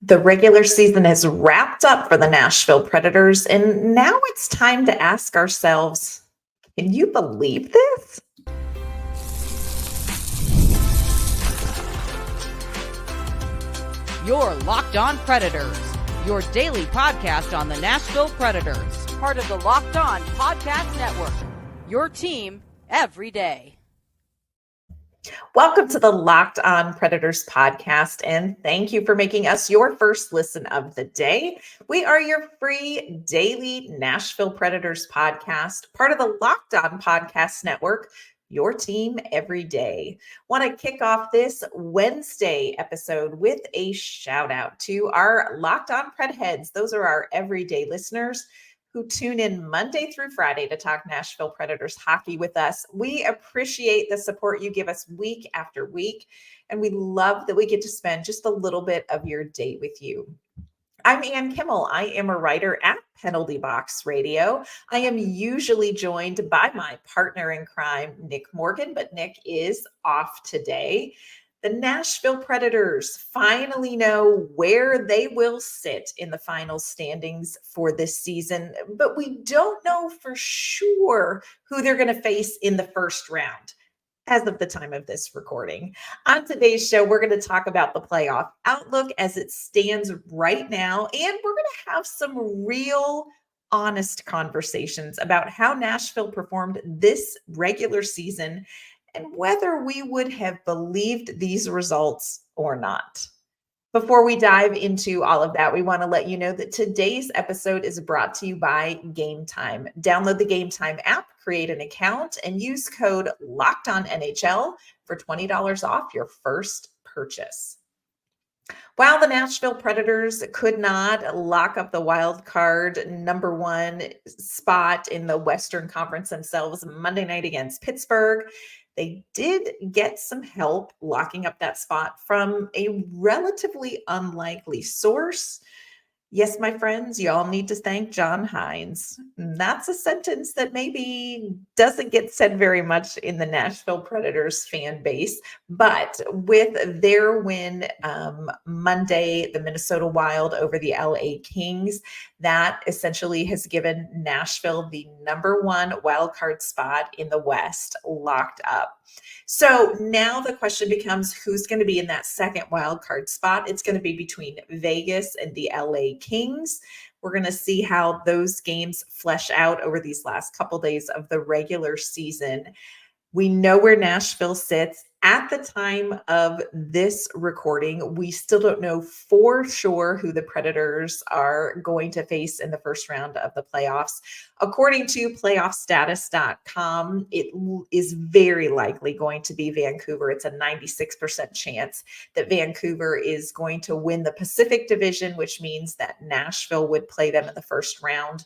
The regular season has wrapped up for the Nashville Predators, and now it's time to ask ourselves, can you believe this? You're Locked On Predators, your daily podcast on the Nashville Predators, part of the Locked On Podcast Network, your team every day. Welcome to the Locked On Predators podcast, and thank you for making us your first listen of the day. We are your free daily Nashville Predators podcast, part of the Locked On Podcast Network, your team every day. Want to kick off this Wednesday episode with a shout out to our Locked On Pred heads. Those are our everyday listeners who tune in Monday through Friday to talk Nashville Predators hockey with us. We appreciate the support you give us week after week, and we love that we get to spend just a little bit of your day with you. I'm Ann Kimmel. I am a writer at Penalty Box Radio. I am usually joined by my partner in crime, Nick Morgan, but Nick is off today. The Nashville Predators finally know where they will sit in the final standings for this season, but we don't know for sure who they're going to face in the first round as of the time of this recording. On today's show, we're going to talk about the playoff outlook as it stands right now, and we're going to have some real honest conversations about how Nashville performed this regular season and whether we would have believed these results or not. Before we dive into all of that, we want to let you know that today's episode is brought to you by Game Time. Download the Game Time app, create an account, and use code LOCKEDONNHL for $20 off your first purchase. While the Nashville Predators could not lock up the wild card number one spot in the Western Conference themselves Monday night against Pittsburgh, they did get some help locking up that spot from a relatively unlikely source. Yes, my friends, you all need to thank John Hines. That's a sentence that maybe doesn't get said very much in the Nashville Predators fan base, but with their win Monday, the Minnesota Wild over the LA Kings, that essentially has given Nashville the number one wildcard spot in the West locked up. So now the question becomes, who's going to be in that second wildcard spot? It's going to be between Vegas and the LA Kings. We're going to see how those games flesh out over these last couple days of the regular season. We know where Nashville sits. At the time of this recording, we still don't know for sure who the Predators are going to face in the first round of the playoffs. According to playoffstatus.com, it is very likely going to be Vancouver. It's a 96% chance that Vancouver is going to win the Pacific Division, which means that Nashville would play them in the first round.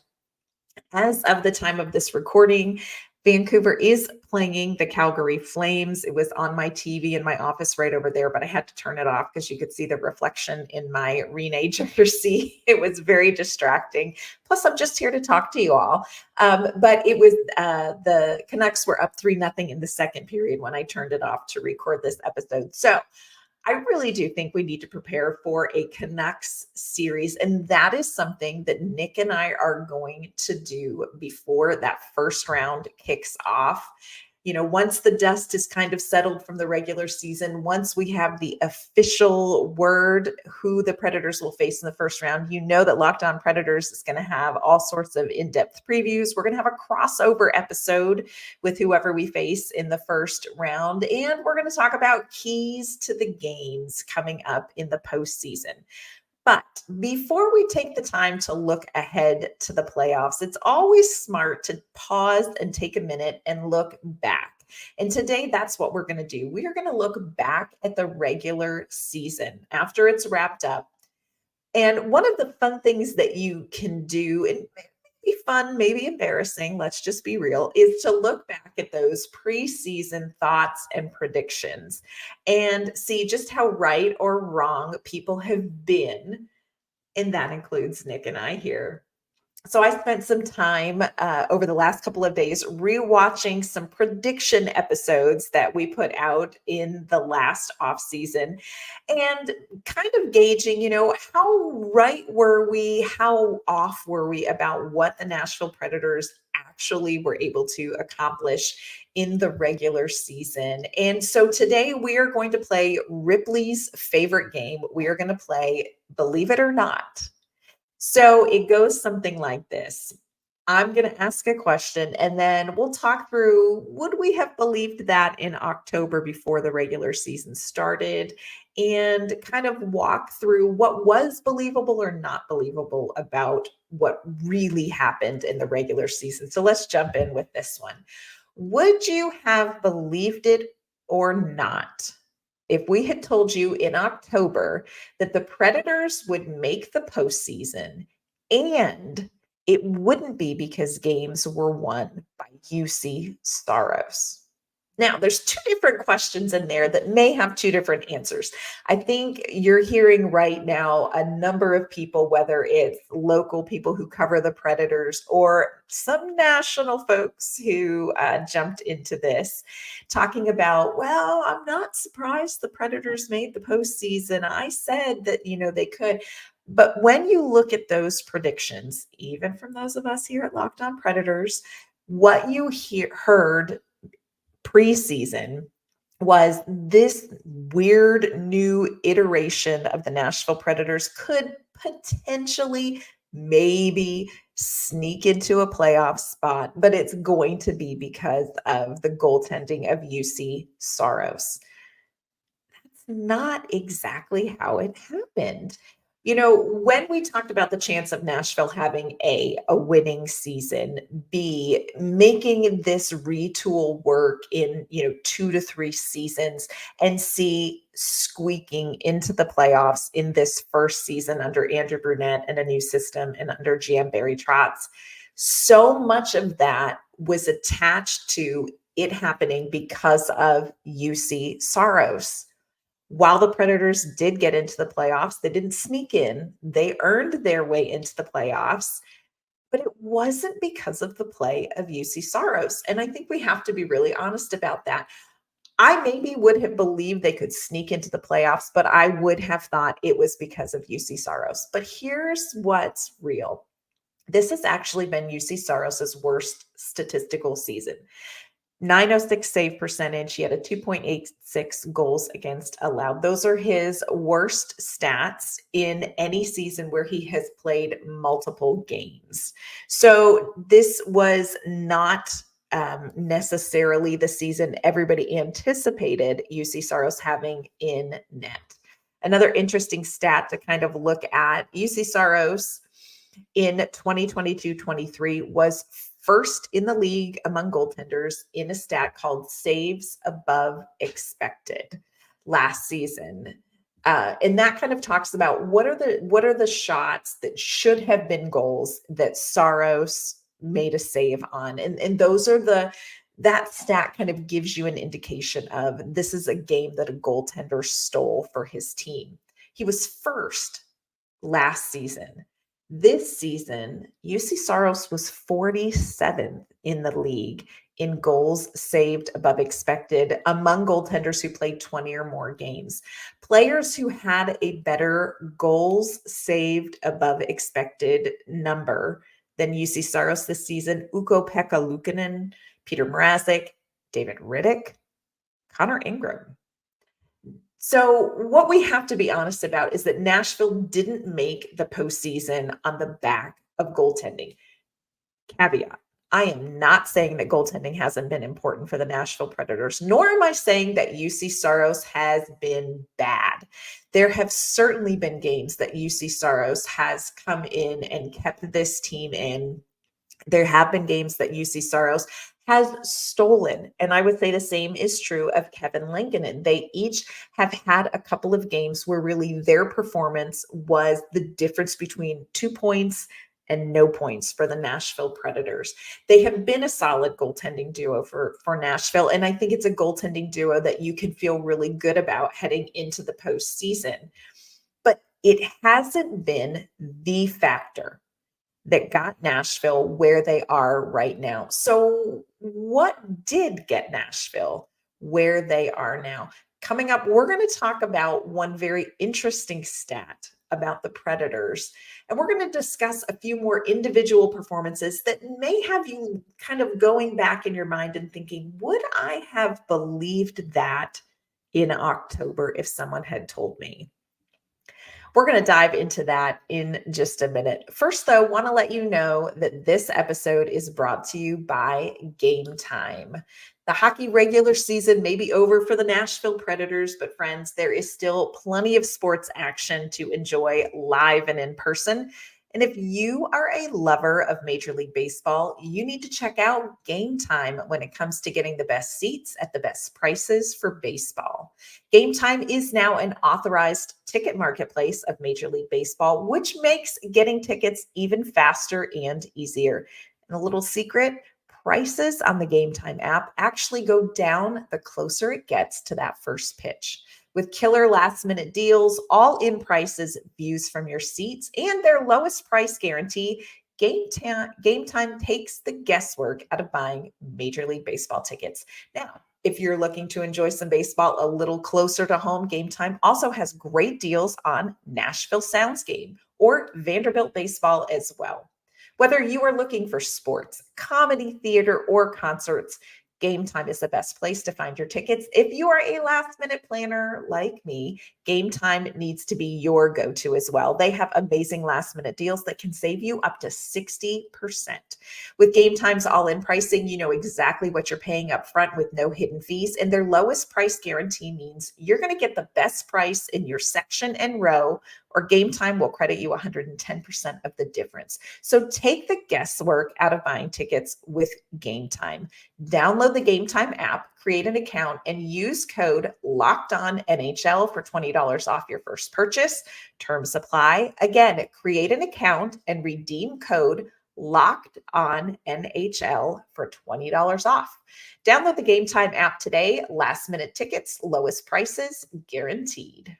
As of the time of this recording, Vancouver is playing the Calgary Flames. It was on my TV in my office right over there, but I had to turn it off because you could see the reflection in my Rene jersey. It was very distracting. Plus, I'm just here to talk to you all. But it was the Canucks were up 3-0 in the second period when I turned it off to record this episode. So I really do think we need to prepare for a Canucks series, and that is something that Nick and I are going to do before that first round kicks off. You know, once the dust is kind of settled from the regular season, once we have the official word who the Predators will face in the first round, you know that Locked On Predators is going to have all sorts of in-depth previews. We're going to have a crossover episode with whoever we face in the first round, and we're going to talk about keys to the games coming up in the postseason. But before we take the time to look ahead to the playoffs, it's always smart to pause and take a minute and look back. And today, that's what we're going to do. We are going to look back at the regular season after it's wrapped up. And one of the fun things that you can do, and maybe fun, maybe embarrassing, let's just be real, is to look back at those preseason thoughts and predictions and see just how right or wrong people have been. And that includes Nick and I here. So I spent some time over the last couple of days rewatching some prediction episodes that we put out in the last off season and kind of gauging, how right were we, how off were we about what the Nashville Predators actually were able to accomplish in the regular season. And so today we are going to play Ripley's favorite game. We are going to play Believe It or Not. So it goes something like this. I'm going to ask a question and then we'll talk through, would we have believed that in October before the regular season started, and kind of walk through what was believable or not believable about what really happened in the regular season. So let's jump in with this one. Would you have believed it or not if we had told you in October that the Predators would make the postseason, and it wouldn't be because games were won by Juuse Saros? Now, there's two different questions in there that may have two different answers. I think you're hearing right now a number of people, whether it's local people who cover the Predators or some national folks who jumped into this, talking about, well, I'm not surprised the Predators made the postseason. I said that, they could. But when you look at those predictions, even from those of us here at Locked On Predators, what you heard preseason was this weird new iteration of the Nashville Predators could potentially maybe sneak into a playoff spot, but it's going to be because of the goaltending of Juuse Saros. That's not exactly how it happened. When we talked about the chance of Nashville having a winning season, B, making this retool work in, 2 to 3 seasons, and C, squeaking into the playoffs in this first season under Andrew Brunette and a new system and under GM Barry Trotz, so much of that was attached to it happening because of Juuse Saros. While the Predators did get into the playoffs, they didn't sneak in. They earned their way into the playoffs, but it wasn't because of the play of Juuse Saros. And I think we have to be really honest about that. I maybe would have believed they could sneak into the playoffs, but I would have thought it was because of Juuse Saros. But here's what's real. This has actually been Juuse Saros' worst statistical season. 906 save percentage. He had a 2.86 goals against allowed. Those are his worst stats in any season where he has played multiple games. So this was not necessarily the season everybody anticipated Juuse Saros having in net. Another interesting stat to kind of look at, Juuse Saros in 2022-23 was first in the league among goaltenders in a stat called saves above expected last season. And that kind of talks about what are the shots that should have been goals that Saros made a save on. And those are that stat kind of gives you an indication of this is a game that a goaltender stole for his team. He was first last season. This season, Juuse Saros was 47th in the league in goals saved above expected among goaltenders who played 20 or more games. Players who had a better goals saved above expected number than Juuse Saros this season: Ukko-Pekka Luukkonen, Peter Mrazek, David Rittich, Connor Ingram. So what we have to be honest about is that Nashville didn't make the postseason on the back of goaltending. Caveat: I am not saying that goaltending hasn't been important for the Nashville Predators, nor am I saying that Juuse Saros has been bad. There have certainly been games that Juuse Saros has come in and kept this team in. There have been games that Juuse Saros has stolen. And I would say the same is true of Kevin Lankinen. They each have had a couple of games where really their performance was the difference between 2 points and no points for the Nashville Predators. They have been a solid goaltending duo for Nashville. And I think it's a goaltending duo that you can feel really good about heading into the postseason. But it hasn't been the factor that got Nashville where they are right now. So, what did get Nashville where they are now? Coming up, we're going to talk about one very interesting stat about the Predators. And we're going to discuss a few more individual performances that may have you kind of going back in your mind and thinking, would I have believed that in October if someone had told me? We're going to dive into that in just a minute. First, though, want to let you know that this episode is brought to you by Game Time. The hockey regular season may be over for the Nashville Predators, but friends, there is still plenty of sports action to enjoy live and in person. And if you are a lover of Major League Baseball, you need to check out Game Time when it comes to getting the best seats at the best prices for baseball. Game Time is now an authorized ticket marketplace of Major League Baseball, which makes getting tickets even faster and easier. And a little secret, prices on the Game Time app actually go down the closer it gets to that first pitch. With killer last minute deals, all in prices, views from your seats, and their lowest price guarantee, Game Time takes the guesswork out of buying Major League Baseball tickets. Now, if you're looking to enjoy some baseball a little closer to home, Game Time also has great deals on Nashville Sounds game or Vanderbilt baseball as well. Whether you are looking for sports, comedy, theater, or concerts, Game Time is the best place to find your tickets. If you are a last minute planner like me, Game Time needs to be your go-to as well. They have amazing last minute deals that can save you up to 60%. With Game Time's all-in pricing, you know exactly what you're paying up front with no hidden fees, and their lowest price guarantee means you're going to get the best price in your section and row, or Game Time will credit you 110% of the difference. So take the guesswork out of buying tickets with Game Time. Download the Game Time app, create an account, and use code LOCKEDONNHL for $20 off your first purchase. Terms apply. Again, create an account and redeem code LOCKEDONNHL for $20 off. Download the Game Time app today. Last minute tickets, lowest prices guaranteed.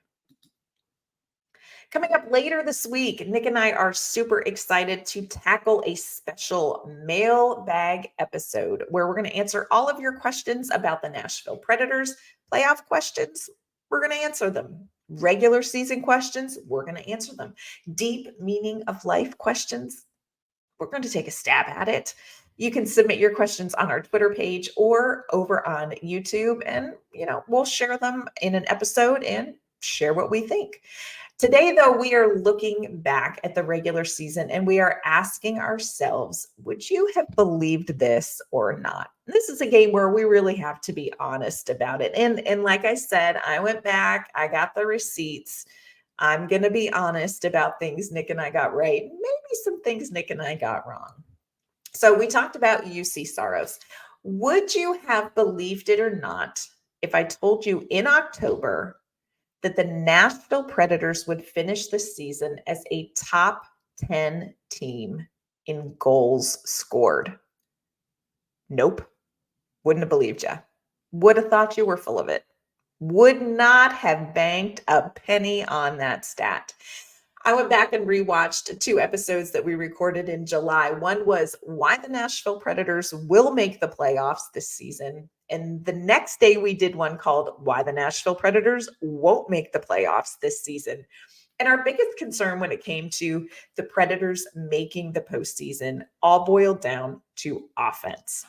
Coming up later this week, Nick and I are super excited to tackle a special mailbag episode where we're going to answer all of your questions about the Nashville Predators. Playoff questions, we're going to answer them. Regular season questions, we're going to answer them. Deep meaning of life questions, we're going to take a stab at it. You can submit your questions on our Twitter page or over on YouTube, and we'll share them in an episode and share what we think. Today, though, we are looking back at the regular season and we are asking ourselves, would you have believed this or not? This is a game where we really have to be honest about it. And like I said, I went back, I got the receipts. I'm going to be honest about things Nick and I got right, maybe some things Nick and I got wrong. So we talked about Juuse Saros. Would you have believed it or not if I told you in October that the Nashville Predators would finish the season as a top 10 team in goals scored? Nope. Wouldn't have believed you. Would have thought you were full of it. Would not have banked a penny on that stat. I went back and rewatched 2 episodes that we recorded in July. One was why the Nashville Predators will make the playoffs this season. And the next day we did one called why the Nashville Predators won't make the playoffs this season. And our biggest concern when it came to the Predators making the postseason all boiled down to offense.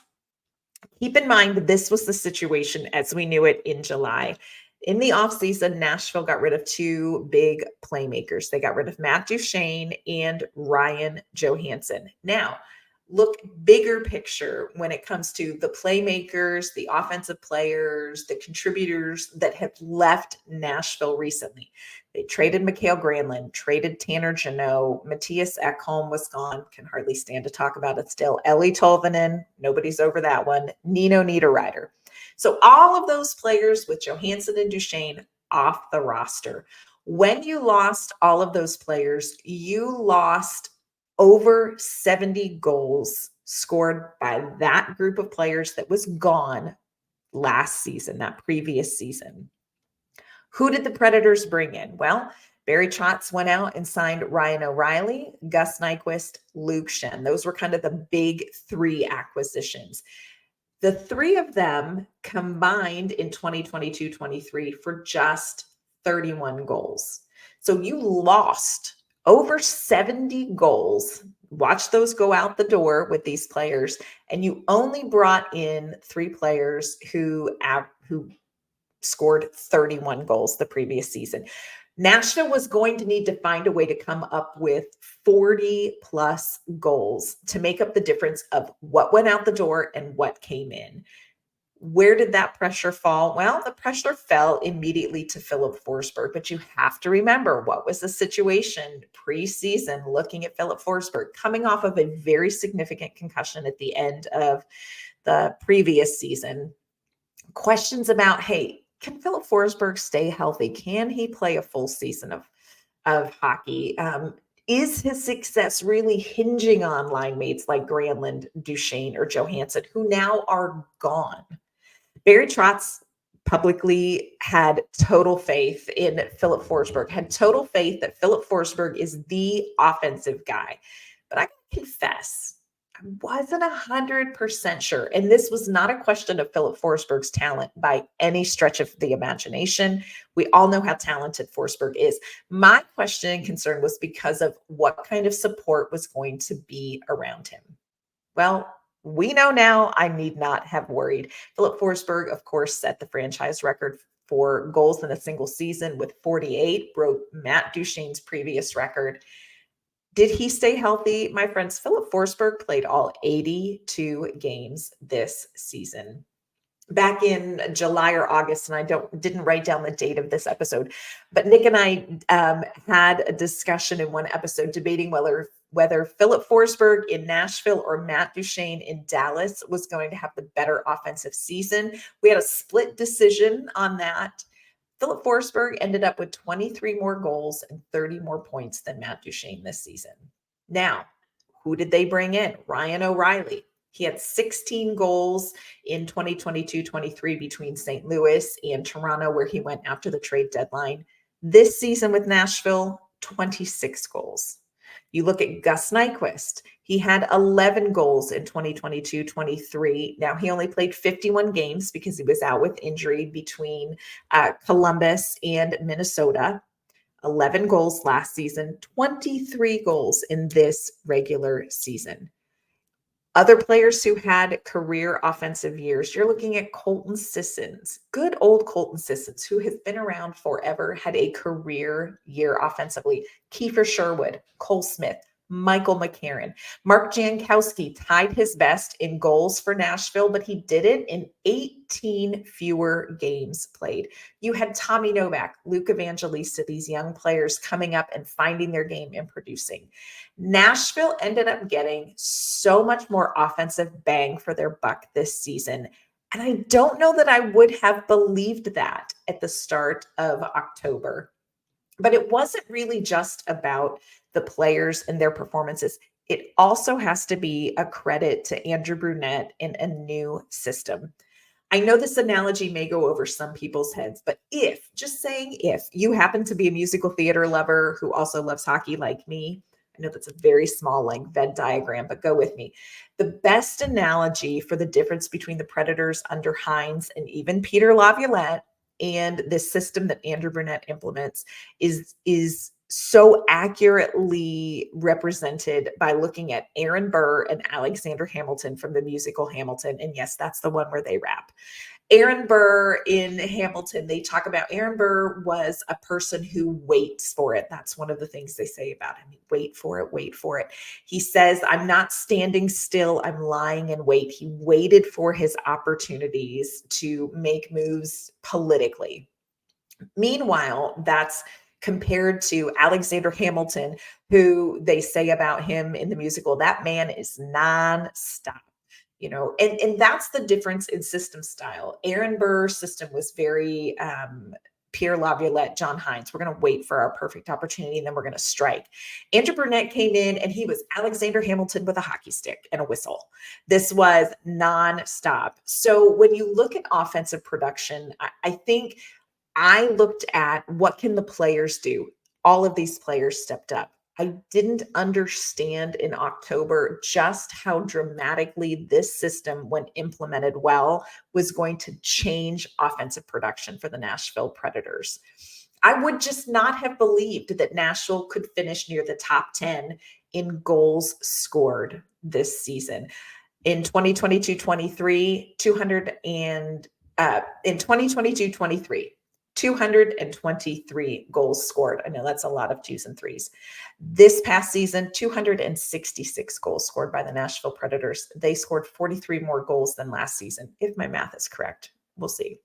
Keep in mind, this was the situation as we knew it in July. In the offseason, Nashville got rid of 2 big playmakers. They got rid of Matt Duchene and Ryan Johansson. Now, look bigger picture when it comes to the playmakers, the offensive players, the contributors that have left Nashville recently. They traded Mikael Granlund, traded Tanner Jeannot, Matthias Ekholm was gone, can hardly stand to talk about it still. Ellie Tolvanen, nobody's over that one. Nino Niederreiter. So all of those players with Johansson and Duchene off the roster. When you lost all of those players, you lost over 70 goals scored by that group of players that was gone last season, that previous season. Who did the Predators bring in? Well, Barry Trotz went out and signed Ryan O'Reilly, Gus Nyquist, Luke Shen. Those were kind of the big three acquisitions. The three of them combined in 2022-23 for just 31 goals. So you lost over 70 goals. Watch those go out the door with these players. And you only brought in three players who scored 31 goals the previous season. Nashville was going to need to find a way to come up with 40 plus goals to make up the difference of what went out the door and what came in. Where did that pressure fall? Well, the pressure fell immediately to Filip Forsberg, but you have to remember what was the situation preseason looking at Filip Forsberg coming off of a very significant concussion at the end of the previous season. Questions about, hey, can Filip Forsberg stay healthy? Can he play a full season of hockey? Is his success really hinging on line mates like Granlund, Duchesne, or Johansson, who now are gone? Barry Trotz publicly had total faith in Filip Forsberg, had total faith that Filip Forsberg is the offensive guy. But I can confess, I wasn't 100% sure. And this was not a question of Filip Forsberg's talent by any stretch of the imagination. We all know how talented Forsberg is. My question and concern was because of what kind of support was going to be around him. Well, we know now I need not have worried. Filip Forsberg, of course, set the franchise record for goals in a single season with 48, broke Matt Duchene's previous record. Did he stay healthy? My friends, Filip Forsberg played all 82 games this season. Back in July or August, and I didn't write down the date of this episode, but Nick and I had a discussion in one episode debating whether Filip Forsberg in Nashville or Matt Duchene in Dallas was going to have the better offensive season. We had a split decision on that. Filip Forsberg ended up with 23 more goals and 30 more points than Matt Duchene this season. Now, who did they bring in? Ryan O'Reilly. He had 16 goals in 2022-23 between St. Louis and Toronto, where he went after the trade deadline. This season with Nashville, 26 goals. You look at Gus Nyquist. He had 11 goals in 2022-23. Now, he only played 51 games because he was out with injury between Columbus and Minnesota. 11 goals last season, 23 goals in this regular season. Other players who had career offensive years, you're looking at Colton Sissons, good old Colton Sissons, who has been around forever, had a career year offensively. Kiefer Sherwood, Cole Smith, Michael McCarron. Mark Jankowski tied his best in goals for Nashville, but he did it in 18 fewer games played. You had Tommy Novak, Luke Evangelista, these young players coming up and finding their game and producing. Nashville ended up getting so much more offensive bang for their buck this season. And I don't know that I would have believed that at the start of October. But it wasn't really just about the players and their performances. It also has to be a credit to Andrew Brunette and a new system. I know this analogy may go over some people's heads, but if you happen to be a musical theater lover who also loves hockey like me, I know that's a very small like Venn diagram, but go with me. The best analogy for the difference between the Predators under Hines and even Peter Laviolette and this system that Andrew Brunette implements is so accurately represented by looking at Aaron Burr and Alexander Hamilton from the musical Hamilton. And yes, that's the one where they rap. Aaron Burr in Hamilton, they talk about Aaron Burr was a person who waits for it. That's one of the things they say about him. Wait for it, wait for it. He says, I'm not standing still, I'm lying in wait. He waited for his opportunities to make moves politically. Meanwhile, that's compared to Alexander Hamilton, who they say about him in the musical, that man is nonstop. And that's the difference in system style. Aaron Burr's system was very Pierre Laviolette, John Hines. We're going to wait for our perfect opportunity, and then we're going to strike. Andrew Brunette came in, and he was Alexander Hamilton with a hockey stick and a whistle. This was nonstop. So when you look at offensive production, I think I looked at what can the players do. all of these players stepped up. I didn't understand in October just how dramatically this system, when implemented well, was going to change offensive production for the Nashville Predators. I would just not have believed that Nashville could finish near the top 10 in goals scored this season. In 2022-23, 223 goals scored. I know that's a lot of twos and threes. This past season, 266 goals scored by the Nashville Predators. They scored 43 more goals than last season, if my math is correct. We'll see.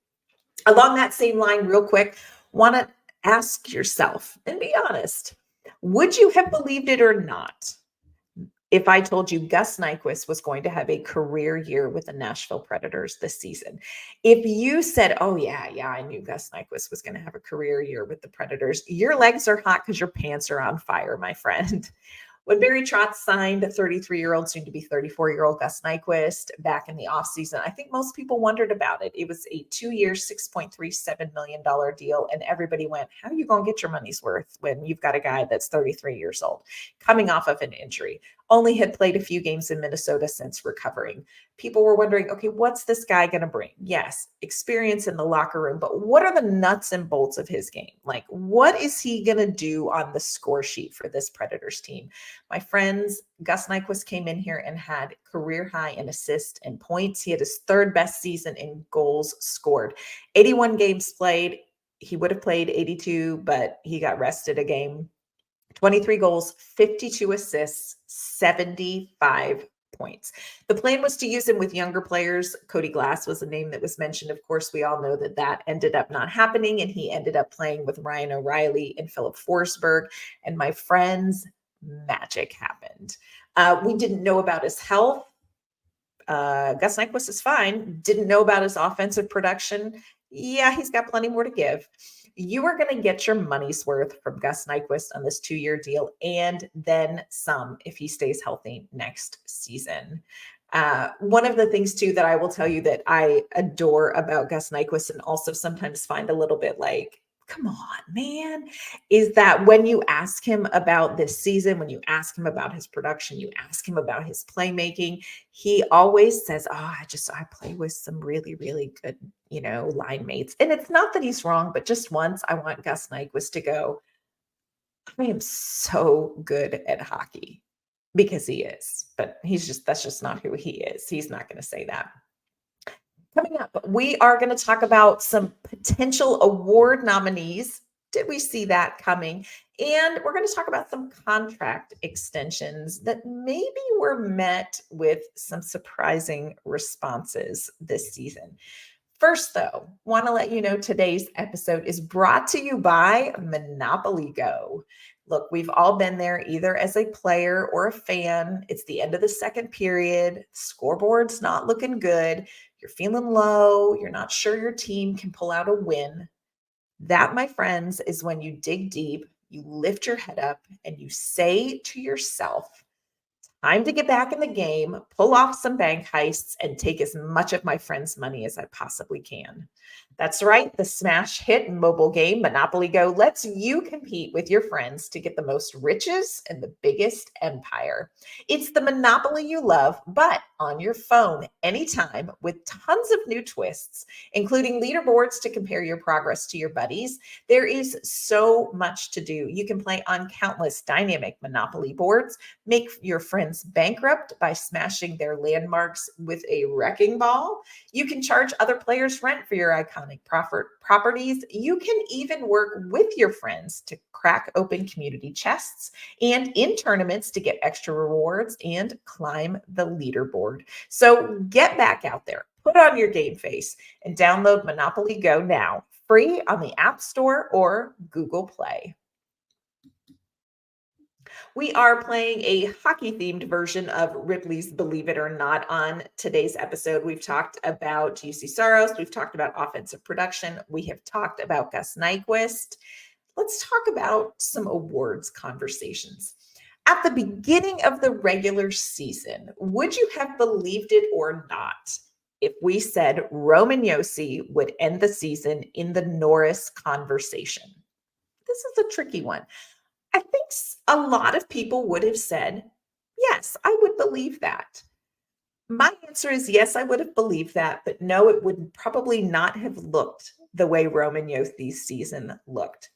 Along that same line, real quick, want to ask yourself and be honest. Would you have believed it or not if I told you Gus Nyquist was going to have a career year with the Nashville Predators this season? If you said, oh, yeah, I knew Gus Nyquist was going to have a career year with the Predators, your legs are hot because your pants are on fire, my friend. When Barry Trotz signed a 33-year-old, soon to be 34-year-old Gus Nyquist back in the offseason, I think most people wondered about it. It was a 2-year, $6.37 million deal, and everybody went, how are you going to get your money's worth when you've got a guy that's 33 years old, coming off of an injury, only had played a few games in Minnesota since recovering? People were wondering, okay, what's this guy going to bring? Yes, experience in the locker room, but what are the nuts and bolts of his game? Like, what is he going to do on the score sheet for this Predators team? My friends, Gus Nyquist came in here and had career high in assists and points. He had his third best season in goals scored. 81 games played. He would have played 82, but he got rested a game. 23 goals, 52 assists, 75 points. The plan was to use him with younger players. Cody Glass was a name that was mentioned. Of course, we all know that ended up not happening, and he ended up playing with Ryan O'Reilly and Filip Forsberg. And my friends, magic happened. We didn't know about his health. Gus Nyquist is fine. Didn't know about his offensive production. Yeah, he's got plenty more to give. You are going to get your money's worth from Gus Nyquist on this 2-year deal, and then some if he stays healthy next season. One of the things, too, that I will tell you that I adore about Gus Nyquist, and also sometimes find a little bit like, come on, man, is that when you ask him about this season, when you ask him about his production, you ask him about his playmaking, he always says, I play with some really, really good, line mates. And it's not that he's wrong, but just once I want Gus Nyquist to go, I am so good at hockey, because he is, but that's just not who he is. He's not going to say that. Coming up, we are going to talk about some potential award nominees. Did we see that coming? And we're going to talk about some contract extensions that maybe were met with some surprising responses this season. First, though, want to let you know today's episode is brought to you by Monopoly Go. Look, we've all been there either as a player or a fan. It's the end of the second period. Scoreboard's not looking good. You're feeling low. You're not sure your team can pull out a win. That, my friends, is when you dig deep, you lift your head up, and you say to yourself, time to get back in the game, pull off some bank heists, and take as much of my friends' money as I possibly can. That's right. The smash hit mobile game Monopoly Go lets you compete with your friends to get the most riches and the biggest empire. It's the Monopoly you love, but on your phone anytime, with tons of new twists, including leaderboards to compare your progress to your buddies. There is so much to do. You can play on countless dynamic Monopoly boards, make your friends bankrupt by smashing their landmarks with a wrecking ball. You can charge other players rent for your iconic properties. You can even work with your friends to crack open community chests and in tournaments to get extra rewards and climb the leaderboard. So get back out there, put on your game face, and download Monopoly Go now, free on the App Store or Google Play. We are playing a hockey-themed version of Ripley's Believe It or Not on today's episode. We've talked about Juuse Saros. We've talked about offensive production. We have talked about Gus Nyquist. Let's talk about some awards conversations. At the beginning of the regular season, would you have believed it or not if we said Roman Josi would end the season in the Norris conversation? this is a tricky one. I think a lot of people would have said, yes, I would believe that. My answer is yes, I would have believed that, but no, it would probably not have looked the way Roman Josi's season looked.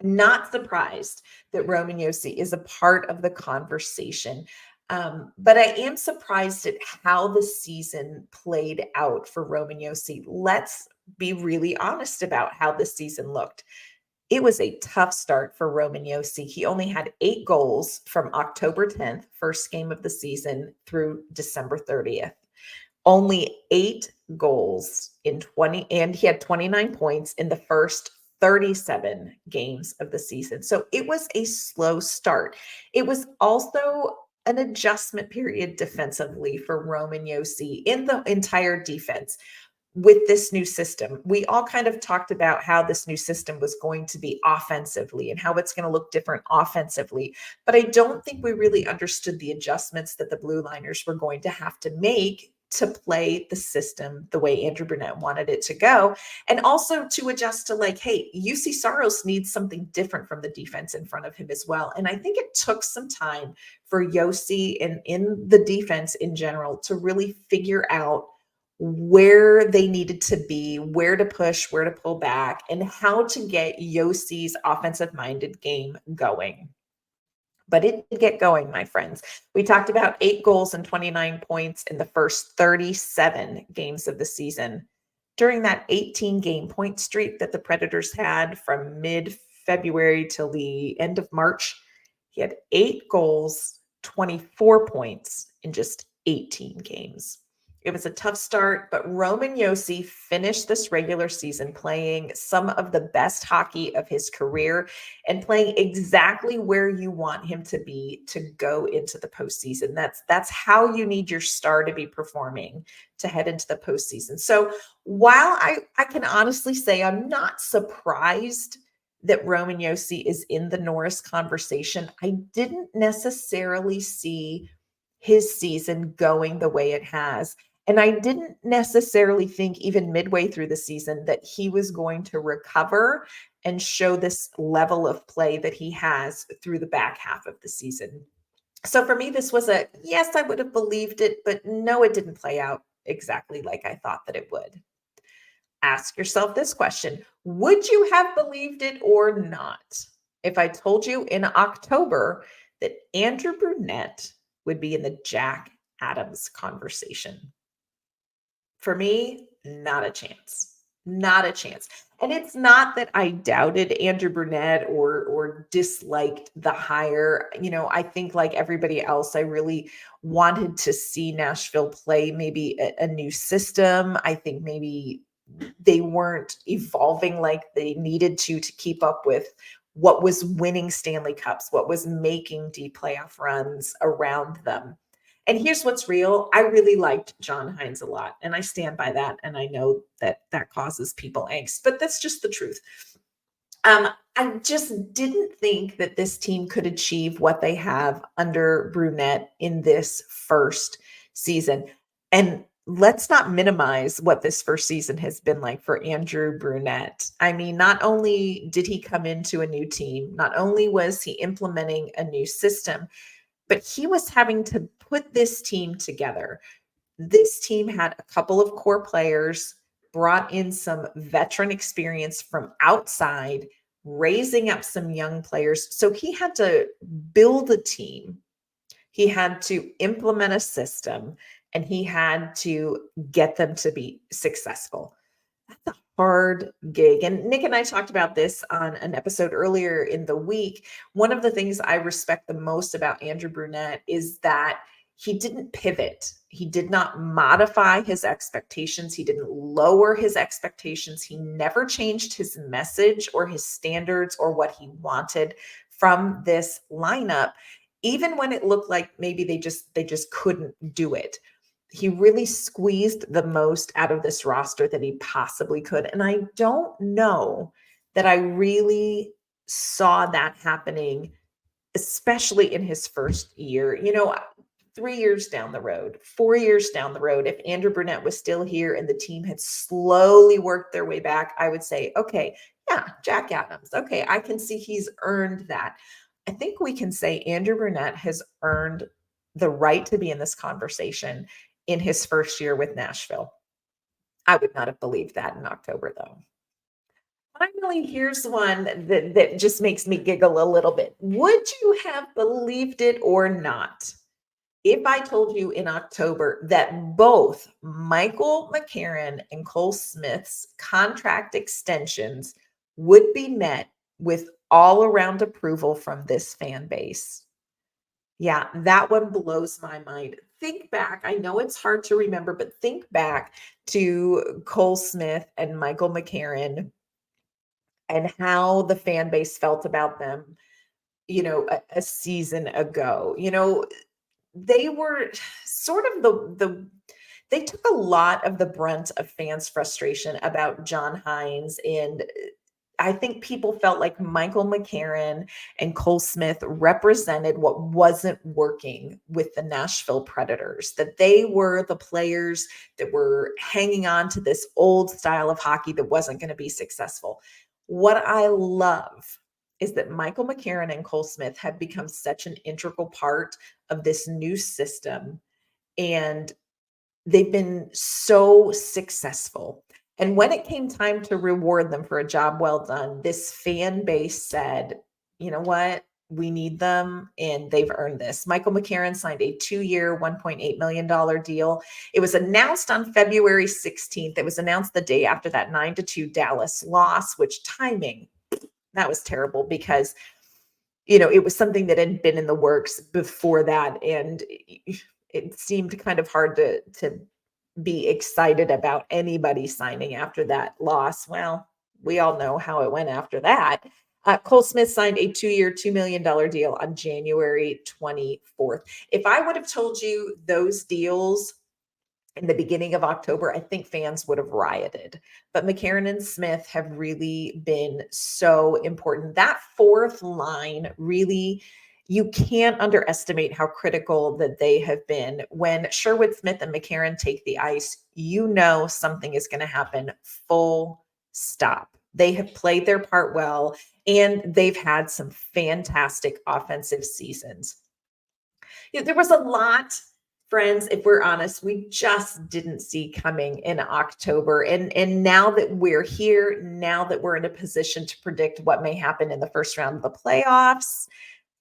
Not surprised that Roman Josi is a part of the conversation. But I am surprised at how the season played out for Roman Josi. Let's be really honest about how the season looked. It was a tough start for Roman Josi. He only had 8 goals from October 10th, first game of the season, through December 30th. Only 8 goals in 20, and he had 29 points in the first 37 games of the season. So it was a slow start. It was also an adjustment period defensively for Roman Josi in the entire defense with this new system. We all kind of talked about how this new system was going to be offensively and how it's going to look different offensively. But I don't think we really understood the adjustments that the Blue Liners were going to have to make to play the system the way Andrew Brunette wanted it to go. And also to adjust to like, hey, Juuse Saros needs something different from the defense in front of him as well. And I think it took some time for Josi and in the defense in general to really figure out where they needed to be, where to push, where to pull back, and how to get Josi's offensive-minded game going. But it did get going, my friends. We talked about 8 goals and 29 points in the first 37 games of the season. During that 18-game point streak that the Predators had from mid-February till the end of March, he had 8 goals, 24 points in just 18 games. It was a tough start, but Roman Josi finished this regular season playing some of the best hockey of his career and playing exactly where you want him to be to go into the postseason. That's how you need your star to be performing to head into the postseason. So while I can honestly say I'm not surprised that Roman Josi is in the Norris conversation, I didn't necessarily see his season going the way it has. And I didn't necessarily think even midway through the season that he was going to recover and show this level of play that he has through the back half of the season. So for me, this was a yes, I would have believed it, but no, it didn't play out exactly like I thought that it would. Ask yourself this question: would you have believed it or not if I told you in October that Andrew Brunette would be in the Jack Adams conversation? For me, not a chance. Not a chance. And it's not that I doubted Andrew Brunette or disliked the hire. You know, I think like everybody else, I really wanted to see Nashville play maybe a new system. I think maybe they weren't evolving like they needed to keep up with what was winning Stanley Cups, what was making deep playoff runs around them. And here's what's real. I really liked John Hines a lot, and I stand by that. And I know that that causes people angst, but that's just the truth. I just didn't think that this team could achieve what they have under Brunette in this first season. And let's not minimize what this first season has been like for Andrew Brunette. I mean, not only did he come into a new team, not only was he implementing a new system, but he was having to put this team together. This team had a couple of core players, brought in some veteran experience from outside, raising up some young players. So he had to build a team. He had to implement a system, and he had to get them to be successful. That's a hard gig. And Nick and I talked about this on an episode earlier in the week. One of the things I respect the most about Andrew Brunette is that he didn't pivot. He did not modify his expectations. He didn't lower his expectations. He never changed his message or his standards or what he wanted from this lineup, even when it looked like maybe they just couldn't do it. He really squeezed the most out of this roster that he possibly could. And I don't know that I really saw that happening, especially in his first year. You know, 3 years down the road, 4 years down the road, if Andrew Brunette was still here and the team had slowly worked their way back, I would say, okay, yeah, Yeah, Jack Adams. Okay, I can see he's earned that. I think we can say Andrew Brunette has earned the right to be in this conversation in his first year with Nashville. I would not have believed that in October, though. Finally, here's one that just makes me giggle a little bit. Would you have believed it or not if I told you in October that both Michael McCarron and Cole Smith's contract extensions would be met with all around approval from this fan base? Yeah, that one blows my mind. Think back. I know it's hard to remember, but think back to Cole Smith and Michael McCarron and how the fan base felt about them, a season ago. They were sort of they took a lot of the brunt of fans' frustration about John Hines, and I think people felt like Michael McCarron and Cole Smith represented what wasn't working with the Nashville Predators, that they were the players that were hanging on to this old style of hockey that wasn't going to be successful. What I love is that Michael McCarron and Cole Smith have become such an integral part of this new system, and they've been so successful. And when it came time to reward them for a job well done, this fan base said, you know what? We need them, and they've earned this. Michael McCarron signed a 2-year, $1.8 million deal. It was announced on February 16th. It was announced the day after that 9-2 Dallas loss, which timing, that was terrible because, it was something that had been in the works before that. And it seemed kind of hard to be excited about anybody signing after that loss. Well, we all know how it went after that. Cole Smith signed a 2-year, $2 million deal on January 24th. If I would have told you those deals in the beginning of October, I think fans would have rioted. But McCarron and Smith have really been so important. That fourth line really, you can't underestimate how critical that they have been. When Sherwood Smith and McCarron take the ice, something is going to happen, full stop. They have played their part well, and they've had some fantastic offensive seasons. There was a lot, friends, if we're honest, we just didn't see coming in October. And now that we're here, now that we're in a position to predict what may happen in the first round of the playoffs,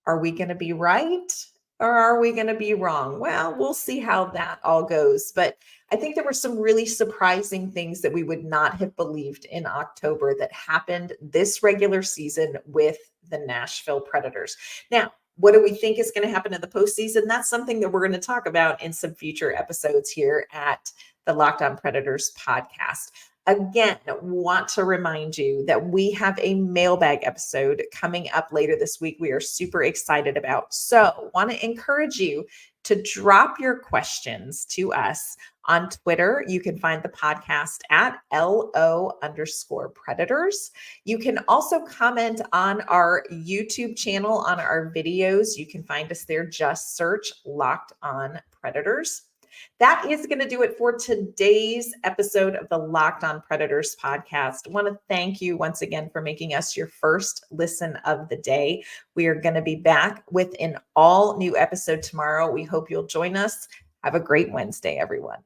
are we going to be right or are we going to be wrong? Well, we'll see how that all goes. But I think there were some really surprising things that we would not have believed in October that happened this regular season with the Nashville Predators. Now, what do we think is going to happen in the postseason? That's something that we're going to talk about in some future episodes here at the Locked On Predators podcast. Again, want to remind you that we have a mailbag episode coming up later this week. We are super excited about. So want to encourage you to drop your questions to us on Twitter. You can find the podcast at LO_Predators. You can also comment on our YouTube channel on our videos. You can find us there. Just search Locked On Predators. That is going to do it for today's episode of the Locked On Predators podcast. I want to thank you once again for making us your first listen of the day. We are going to be back with an all new episode tomorrow. We hope you'll join us. Have a great Wednesday, everyone.